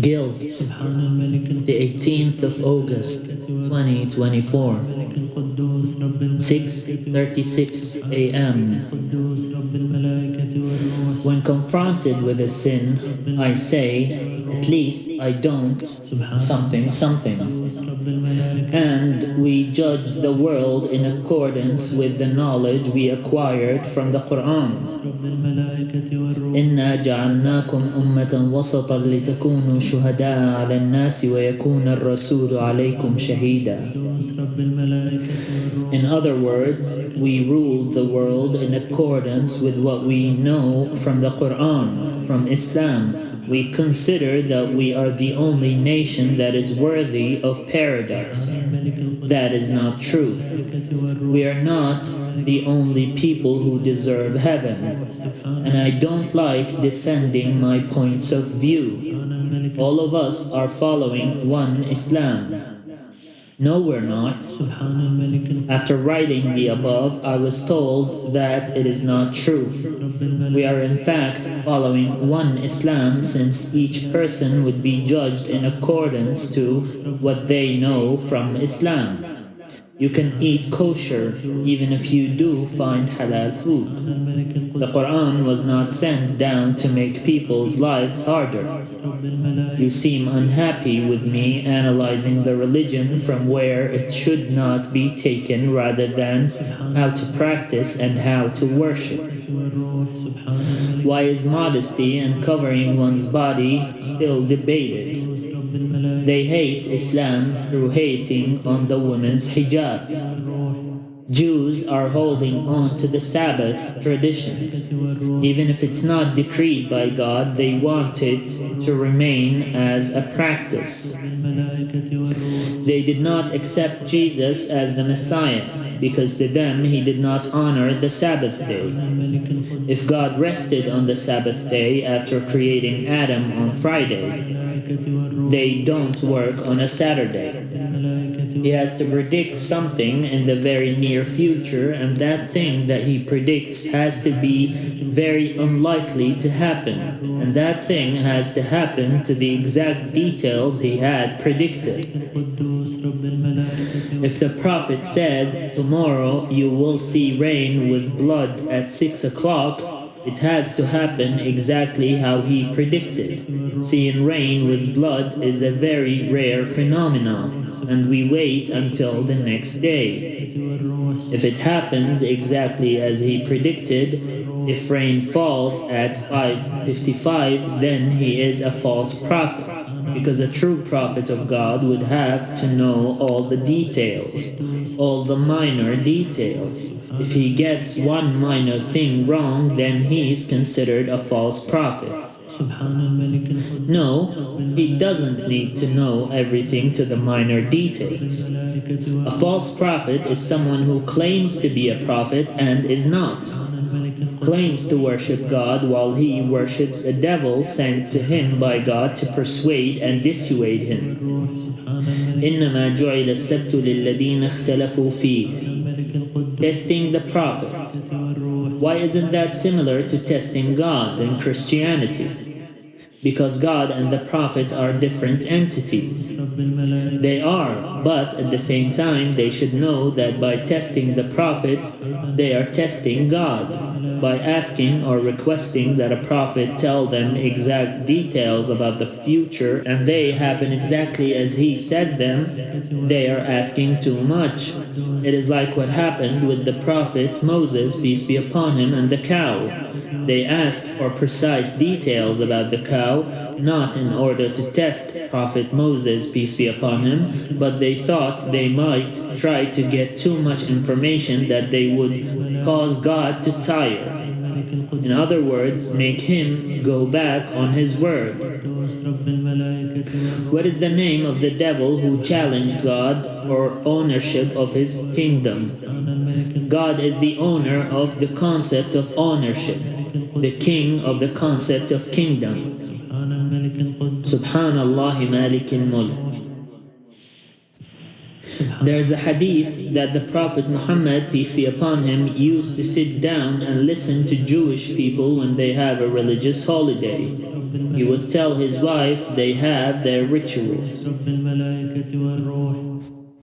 Guilt, the 18th of August, 2024, 6:36 a.m. When confronted with a sin, I say, at least I don't something something. And we judge the world in accordance with the knowledge we acquired from the Quran. إنا جعلناكم أمة وسطا لتكونوا شهداء على الناس ويكون الرسول عليكم شهيدا. In other words, we rule the world in accordance with what we know from the Quran, from Islam. We consider that we are the only nation that is worthy of paradise. That is not true. We are not the only people who deserve heaven, and I don't like defending my points of view. All of us are following one Islam. No, we're not. After writing the above, I was told that it is not true. We are in fact following one Islam, since each person would be judged in accordance to what they know from Islam. You can eat kosher even if you do find halal food. The Quran was not sent down to make people's lives harder. You seem unhappy with me analyzing the religion from where it should not be taken rather than how to practice and how to worship. Why is modesty and covering one's body still debated? They hate Islam through hating on the women's hijab. Jews are holding on to the Sabbath tradition. Even if it's not decreed by God, they want it to remain as a practice. They did not accept Jesus as the Messiah, because to them he did not honor the Sabbath day. If God rested on the Sabbath day after creating Adam on Friday, they don't work on a Saturday. He has to predict something in the very near future, and that thing that he predicts has to be very unlikely to happen, and that thing has to happen to the exact details he had predicted. If the prophet says, tomorrow you will see rain with blood at 6 o'clock, it has to happen exactly how he predicted. Seeing rain with blood is a very rare phenomenon, and we wait until the next day. If it happens exactly as he predicted, if rain falls at 5:55, then he is a false prophet, because a true prophet of God would have to know all the details, all the minor details. If he gets one minor thing wrong, then he is considered a false prophet. No, he doesn't need to know everything to the minor details. A false prophet is someone who claims to be a prophet and is not. Claims to worship God while he worships a devil sent to him by God to persuade and dissuade him. إنما جعل السبت للذين اختلفوا فيه. Testing the prophet. Why isn't that similar to testing God in Christianity? Because God and the prophet are different entities. They are, but at the same time they should know that by testing the prophets, they are testing God. By asking or requesting that a prophet tell them exact details about the future and they happen exactly as he says them, they are asking too much. It is like what happened with the prophet Moses, peace be upon him, and the cow. They asked for precise details about the cow, not in order to test Prophet Moses, peace be upon him, but they thought they might try to get too much information that they would cause God to tire. In other words, make him go back on his word. What is the name of the devil who challenged God for ownership of his kingdom? God is the owner of the concept of ownership, the king of the concept of kingdom. Subhanallah Malik al-Mulk. There is a hadith that the Prophet Muhammad, peace be upon him, used to sit down and listen to Jewish people when they have a religious holiday. He would tell his wife they have their rituals.